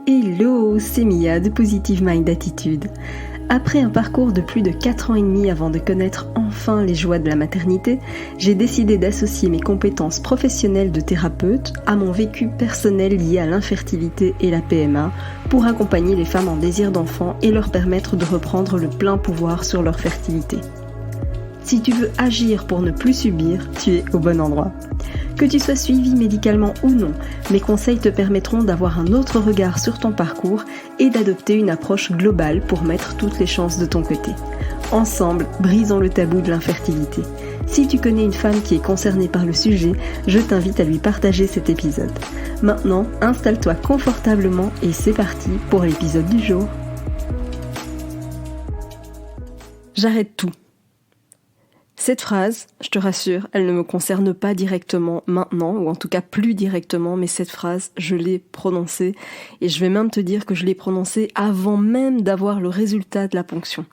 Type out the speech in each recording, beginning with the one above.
Hello, c'est Mia de Positive Mind Attitude. Après un parcours de plus de 4 ans et demi avant de connaître enfin les joies de la maternité, j'ai décidé d'associer mes compétences professionnelles de thérapeute à mon vécu personnel lié à l'infertilité et la PMA pour accompagner les femmes en désir d'enfant et leur permettre de reprendre le plein pouvoir sur leur fertilité. Si tu veux agir pour ne plus subir, tu es au bon endroit. Que tu sois suivi médicalement ou non, mes conseils te permettront d'avoir un autre regard sur ton parcours et d'adopter une approche globale pour mettre toutes les chances de ton côté. Ensemble, brisons le tabou de l'infertilité. Si tu connais une femme qui est concernée par le sujet, je t'invite à lui partager cet épisode. Maintenant, installe-toi confortablement et c'est parti pour l'épisode du jour. J'arrête tout. Cette phrase, je te rassure, elle ne me concerne pas directement maintenant, ou en tout cas plus directement, mais cette phrase, je l'ai prononcée, et je vais même te dire que je l'ai prononcée avant même d'avoir le résultat de la ponction.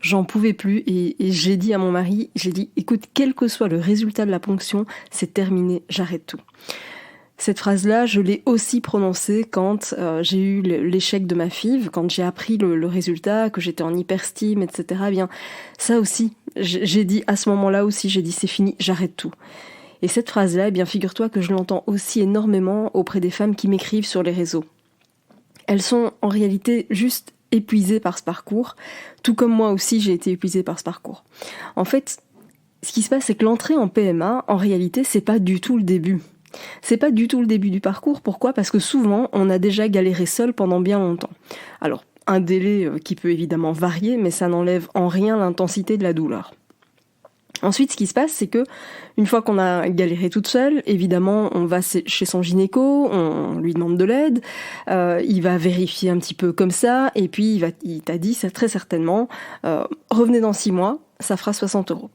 J'en pouvais plus, et j'ai dit à mon mari, écoute, quel que soit le résultat de la ponction, c'est terminé, j'arrête tout. Cette phrase-là, je l'ai aussi prononcée quand j'ai eu l'échec de ma FIV, quand j'ai appris le résultat, que j'étais en hyperstime, etc. Eh bien, ça aussi, j'ai dit à ce moment-là aussi, j'ai dit c'est fini, j'arrête tout. Et cette phrase-là, eh bien, figure-toi que je l'entends aussi énormément auprès des femmes qui m'écrivent sur les réseaux. Elles sont en réalité juste épuisées par ce parcours, tout comme moi aussi j'ai été épuisée par ce parcours. En fait, ce qui se passe, c'est que l'entrée en PMA, en réalité, c'est pas du tout le début. C'est pas du tout le début du parcours. Pourquoi ? Parce que souvent, on a déjà galéré seul pendant bien longtemps. Alors, un délai qui peut évidemment varier, mais ça n'enlève en rien l'intensité de la douleur. Ensuite, ce qui se passe, c'est que une fois qu'on a galéré toute seule, évidemment, on va chez son gynéco, on lui demande de l'aide, il va vérifier un petit peu comme ça, et puis il t'a dit ça très certainement, revenez dans 6 mois, ça fera 60 €.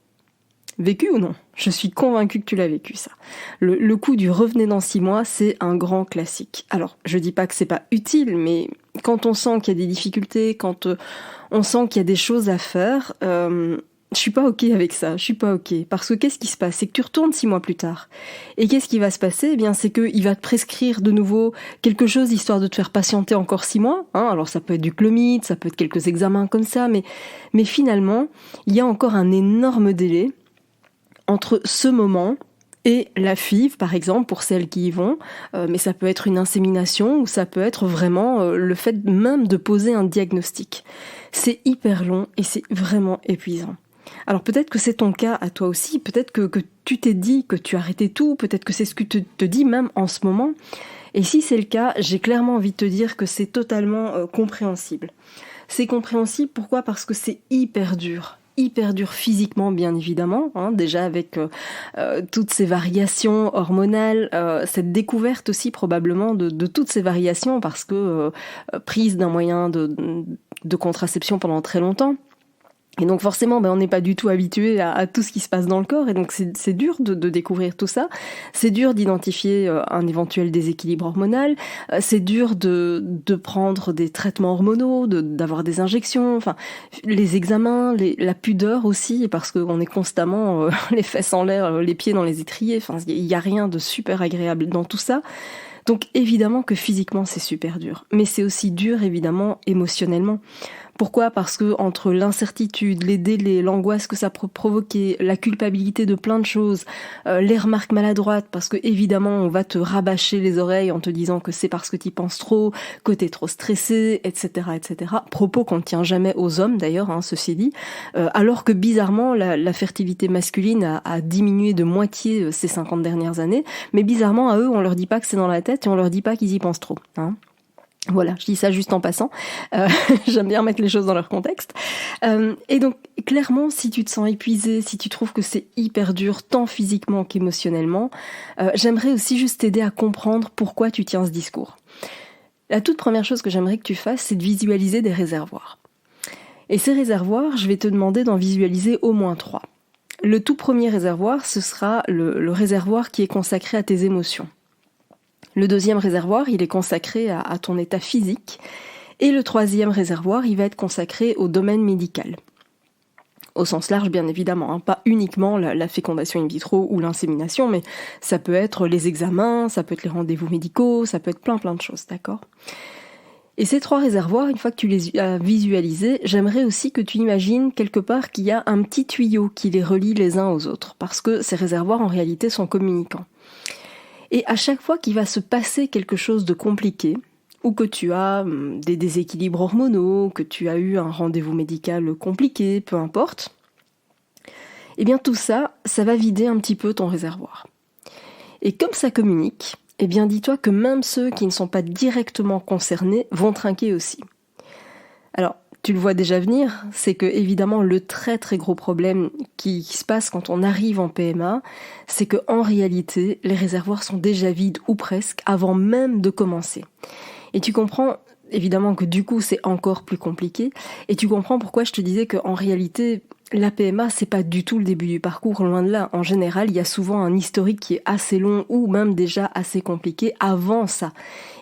Vécu ou non ? Je suis convaincue que tu l'as vécu, ça. Le coup du revenez dans 6 mois, c'est un grand classique. Alors, je dis pas que c'est pas utile, mais quand on sent qu'il y a des difficultés, quand on sent qu'il y a des choses à faire, je suis pas ok avec ça, je suis pas ok. Parce que qu'est-ce qui se passe ? C'est que tu retournes 6 mois plus tard. Et qu'est-ce qui va se passer ? Eh bien, c'est qu'il va te prescrire de nouveau quelque chose, histoire de te faire patienter encore 6 mois. Alors, ça peut être du Clomid, ça peut être quelques examens comme ça, mais finalement, il y a encore un énorme délai entre ce moment et la FIV, par exemple, pour celles qui y vont, mais ça peut être une insémination ou ça peut être vraiment le fait même de poser un diagnostic. C'est hyper long et c'est vraiment épuisant. Alors peut-être que c'est ton cas à toi aussi, peut-être que tu t'es dit que tu arrêtais tout, peut-être que c'est ce que tu te dis même en ce moment. Et si c'est le cas, j'ai clairement envie de te dire que c'est totalement compréhensible. C'est compréhensible, pourquoi ? Parce que c'est hyper dur physiquement, bien évidemment, déjà avec toutes ces variations hormonales, cette découverte aussi probablement de toutes ces variations, parce que prise d'un moyen de contraception pendant très longtemps. Et donc forcément, on n'est pas du tout habitué à tout ce qui se passe dans le corps, et donc c'est dur de découvrir tout ça. C'est dur d'identifier un éventuel déséquilibre hormonal. C'est dur de prendre des traitements hormonaux, d'avoir des injections. Enfin, les examens, la pudeur aussi, parce qu'on est constamment les fesses en l'air, les pieds dans les étriers. Enfin, il y a rien de super agréable dans tout ça. Donc évidemment que physiquement c'est super dur, mais c'est aussi dur évidemment émotionnellement. Pourquoi ? Parce que entre l'incertitude, les délais, l'angoisse que ça peut provoquer, la culpabilité de plein de choses, les remarques maladroites, parce que évidemment on va te rabâcher les oreilles en te disant que c'est parce que t'y penses trop, que t'es trop stressé, etc., etc. Propos qu'on ne tient jamais aux hommes d'ailleurs, ceci dit, alors que bizarrement la fertilité masculine a diminué de moitié ces 50 dernières années, mais bizarrement à eux on leur dit pas que c'est dans la tête et on leur dit pas qu'ils y pensent trop. Voilà, je dis ça juste en passant. J'aime bien mettre les choses dans leur contexte. Et donc, clairement, si tu te sens épuisé, si tu trouves que c'est hyper dur, tant physiquement qu'émotionnellement, j'aimerais aussi juste t'aider à comprendre pourquoi tu tiens ce discours. La toute première chose que j'aimerais que tu fasses, c'est de visualiser des réservoirs. Et ces réservoirs, je vais te demander d'en visualiser au moins 3. Le tout premier réservoir, ce sera le réservoir qui est consacré à tes émotions. Le deuxième réservoir, il est consacré à ton état physique. Et le troisième réservoir, il va être consacré au domaine médical. Au sens large, bien évidemment, pas uniquement la fécondation in vitro ou l'insémination, mais ça peut être les examens, ça peut être les rendez-vous médicaux, ça peut être plein de choses, d'accord ? Et ces 3 réservoirs, une fois que tu les as visualisés, j'aimerais aussi que tu imagines quelque part qu'il y a un petit tuyau qui les relie les uns aux autres, parce que ces réservoirs en réalité sont communicants. Et à chaque fois qu'il va se passer quelque chose de compliqué, ou que tu as des déséquilibres hormonaux, que tu as eu un rendez-vous médical compliqué, peu importe, eh bien tout ça, ça va vider un petit peu ton réservoir. Et comme ça communique, eh bien dis-toi que même ceux qui ne sont pas directement concernés vont trinquer aussi. Alors, tu le vois déjà venir, c'est que évidemment le très très gros problème qui se passe quand on arrive en PMA, c'est que en réalité, les réservoirs sont déjà vides ou presque avant même de commencer. Et tu comprends évidemment que du coup c'est encore plus compliqué, et tu comprends pourquoi je te disais qu'en réalité, la PMA, c'est pas du tout le début du parcours, loin de là. En général, il y a souvent un historique qui est assez long ou même déjà assez compliqué avant ça.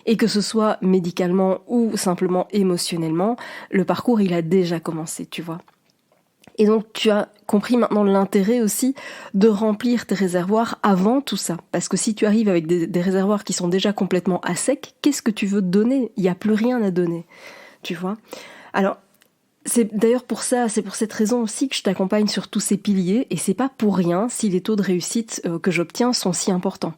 Et que ce soit médicalement ou simplement émotionnellement, le parcours, il a déjà commencé, tu vois. Et donc, tu as compris maintenant l'intérêt aussi de remplir tes réservoirs avant tout ça. Parce que si tu arrives avec des réservoirs qui sont déjà complètement à sec, qu'est-ce que tu veux donner ? Il n'y a plus rien à donner, tu vois. Alors, c'est d'ailleurs pour ça, c'est pour cette raison aussi que je t'accompagne sur tous ces piliers, et c'est pas pour rien si les taux de réussite que j'obtiens sont si importants.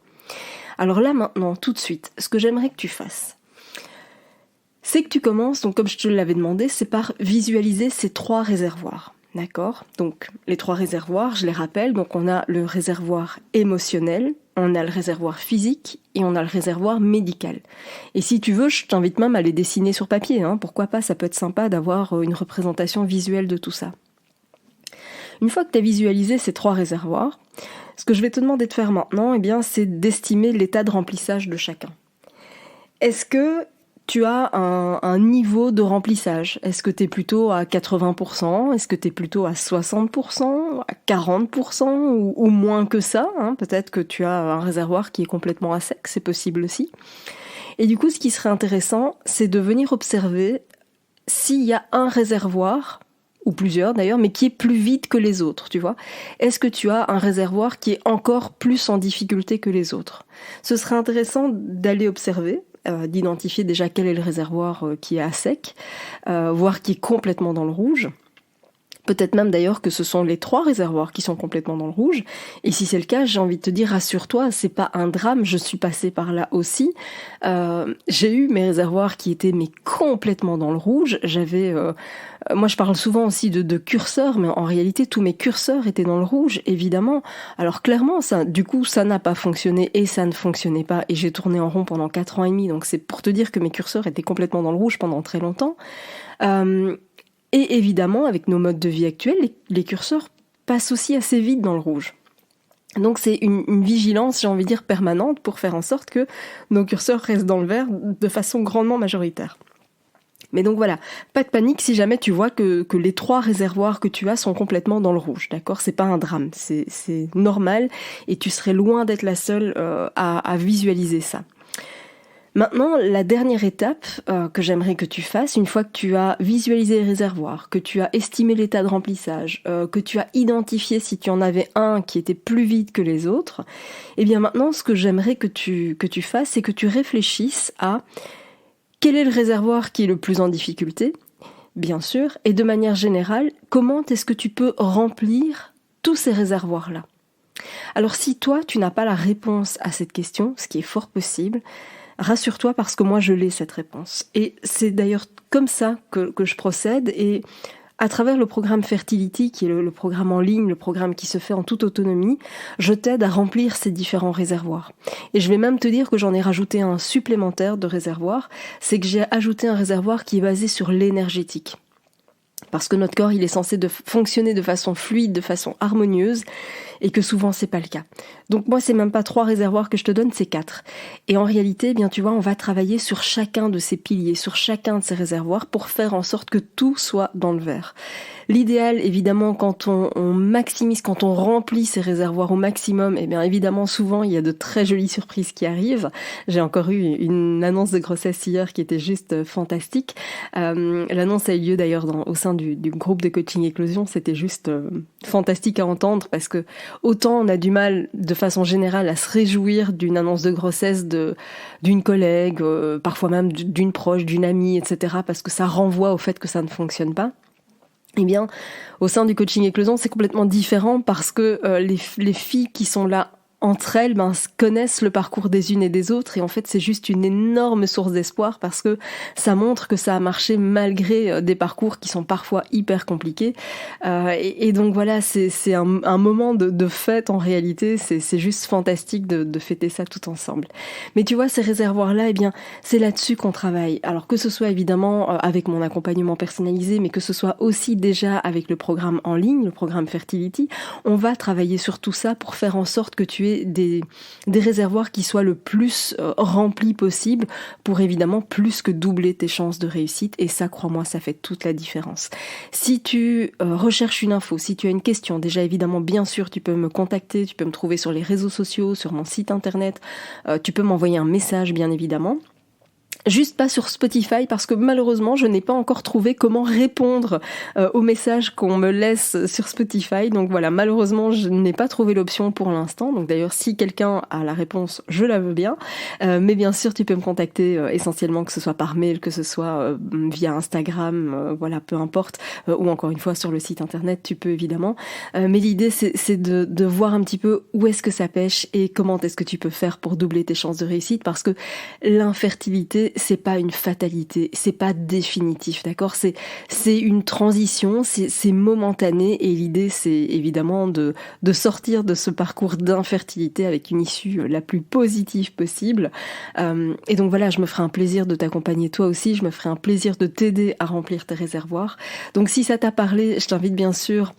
Alors là maintenant, tout de suite, ce que j'aimerais que tu fasses, c'est que tu commences, donc comme je te l'avais demandé, c'est par visualiser ces 3 réservoirs. D'accord ? Donc les 3 réservoirs, je les rappelle, donc on a le réservoir émotionnel, on a le réservoir physique et on a le réservoir médical. Et si tu veux, je t'invite même à les dessiner sur papier, hein. Pourquoi pas, ça peut être sympa d'avoir une représentation visuelle de tout ça. Une fois que tu as visualisé ces 3 réservoirs, ce que je vais te demander de faire maintenant, eh bien, c'est d'estimer l'état de remplissage de chacun. Est-ce que tu as un niveau de remplissage ? Est-ce que tu es plutôt à 80% ? Est-ce que tu es plutôt à 60% ? À 40% ou moins que ça, hein ? Peut-être que tu as un réservoir qui est complètement à sec, c'est possible aussi. Et du coup, ce qui serait intéressant, c'est de venir observer s'il y a un réservoir, ou plusieurs d'ailleurs, mais qui est plus vide que les autres, tu vois. Est-ce que tu as un réservoir qui est encore plus en difficulté que les autres ? Ce serait intéressant d'aller observer, d'identifier déjà quel est le réservoir qui est à sec, voire qui est complètement dans le rouge. Peut-être même d'ailleurs que ce sont les 3 réservoirs qui sont complètement dans le rouge. Et si c'est le cas, j'ai envie de te dire, rassure-toi, c'est pas un drame, je suis passée par là aussi. J'ai eu mes réservoirs qui étaient mais complètement dans le rouge. J'avais, moi je parle souvent aussi de curseurs, mais en réalité tous mes curseurs étaient dans le rouge, évidemment. Alors clairement, du coup, ça n'a pas fonctionné et ça ne fonctionnait pas. Et j'ai tourné en rond pendant 4 ans et demi, donc c'est pour te dire que mes curseurs étaient complètement dans le rouge pendant très longtemps. Et évidemment, avec nos modes de vie actuels, les curseurs passent aussi assez vite dans le rouge. Donc c'est une vigilance, j'ai envie de dire, permanente pour faire en sorte que nos curseurs restent dans le vert de façon grandement majoritaire. Mais donc voilà, pas de panique si jamais tu vois que les 3 réservoirs que tu as sont complètement dans le rouge, d'accord ? C'est pas un drame, c'est normal et tu serais loin d'être la seule à visualiser ça. Maintenant, la dernière étape que j'aimerais que tu fasses, une fois que tu as visualisé les réservoirs, que tu as estimé l'état de remplissage, que tu as identifié si tu en avais un qui était plus vide que les autres, eh bien maintenant, ce que j'aimerais que tu fasses, c'est que tu réfléchisses à quel est le réservoir qui est le plus en difficulté, bien sûr, et de manière générale, comment est-ce que tu peux remplir tous ces réservoirs-là ? Alors si toi, tu n'as pas la réponse à cette question, ce qui est fort possible, rassure-toi parce que moi je l'ai cette réponse. Et c'est d'ailleurs comme ça que je procède et à travers le programme Fertility, qui est le programme en ligne, le programme qui se fait en toute autonomie, je t'aide à remplir ces différents réservoirs. Et je vais même te dire que j'en ai rajouté un supplémentaire de réservoir, c'est que j'ai ajouté un réservoir qui est basé sur l'énergétique. Parce que notre corps, il est censé fonctionner de façon fluide, de façon harmonieuse, et que souvent c'est pas le cas. Donc moi, c'est même pas 3 réservoirs que je te donne, c'est 4. Et en réalité, eh bien tu vois, on va travailler sur chacun de ces piliers, sur chacun de ces réservoirs pour faire en sorte que tout soit dans le vert. L'idéal, évidemment, quand on maximise, quand on remplit ces réservoirs au maximum, eh bien évidemment, souvent, il y a de très jolies surprises qui arrivent. J'ai encore eu une annonce de grossesse hier qui était juste fantastique. L'annonce a eu lieu d'ailleurs au sein du groupe de coaching éclosion, c'était juste fantastique à entendre parce que autant on a du mal de façon générale à se réjouir d'une annonce de grossesse d'une collègue, parfois même d'une proche, d'une amie, etc. parce que ça renvoie au fait que ça ne fonctionne pas. Eh bien, au sein du coaching éclosion, c'est complètement différent parce que les filles qui sont là entre elles connaissent le parcours des unes et des autres et en fait c'est juste une énorme source d'espoir parce que ça montre que ça a marché malgré des parcours qui sont parfois hyper compliqués et donc voilà, c'est un moment de fête en réalité, c'est juste fantastique de fêter ça tout ensemble. Mais tu vois, ces réservoirs-là, eh bien c'est là-dessus qu'on travaille, alors que ce soit évidemment avec mon accompagnement personnalisé, mais que ce soit aussi déjà avec le programme en ligne, le programme Fertility, on va travailler sur tout ça pour faire en sorte que tu aies des réservoirs qui soient le plus remplis possible pour évidemment plus que doubler tes chances de réussite et ça, crois-moi, ça fait toute la différence. Si tu recherches une info, si tu as une question, déjà évidemment bien sûr tu peux me contacter, tu peux me trouver sur les réseaux sociaux, sur mon site internet, tu peux m'envoyer un message bien évidemment. Juste pas sur Spotify parce que malheureusement je n'ai pas encore trouvé comment répondre aux messages qu'on me laisse sur Spotify, donc voilà, malheureusement je n'ai pas trouvé l'option pour l'instant, donc d'ailleurs si quelqu'un a la réponse je la veux bien, mais bien sûr tu peux me contacter essentiellement que ce soit par mail, que ce soit via Instagram, voilà, peu importe, ou encore une fois sur le site internet tu peux évidemment, mais l'idée c'est de voir un petit peu où est-ce que ça pêche et comment est-ce que tu peux faire pour doubler tes chances de réussite parce que l'infertilité c'est pas une fatalité, c'est pas définitif, d'accord ? C'est une transition, c'est momentané et l'idée c'est évidemment de sortir de ce parcours d'infertilité avec une issue la plus positive possible. Et donc voilà, je me ferai un plaisir de t'accompagner toi aussi, je me ferai un plaisir de t'aider à remplir tes réservoirs. Donc si ça t'a parlé, je t'invite bien sûr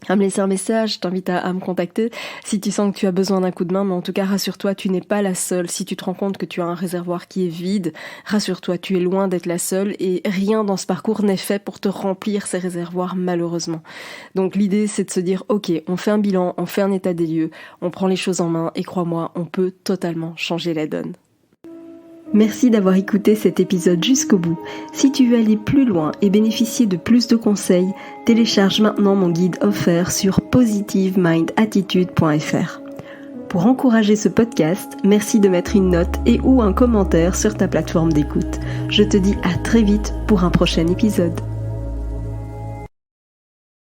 à me laisser un message, je t'invite à me contacter si tu sens que tu as besoin d'un coup de main, mais en tout cas rassure-toi, tu n'es pas la seule. Si tu te rends compte que tu as un réservoir qui est vide, rassure-toi, tu es loin d'être la seule et rien dans ce parcours n'est fait pour te remplir ces réservoirs malheureusement. Donc l'idée c'est de se dire ok, on fait un bilan, on fait un état des lieux, on prend les choses en main et crois-moi, on peut totalement changer la donne. Merci d'avoir écouté cet épisode jusqu'au bout. Si tu veux aller plus loin et bénéficier de plus de conseils, télécharge maintenant mon guide offert sur positivemindattitude.fr. Pour encourager ce podcast, merci de mettre une note et ou un commentaire sur ta plateforme d'écoute. Je te dis à très vite pour un prochain épisode.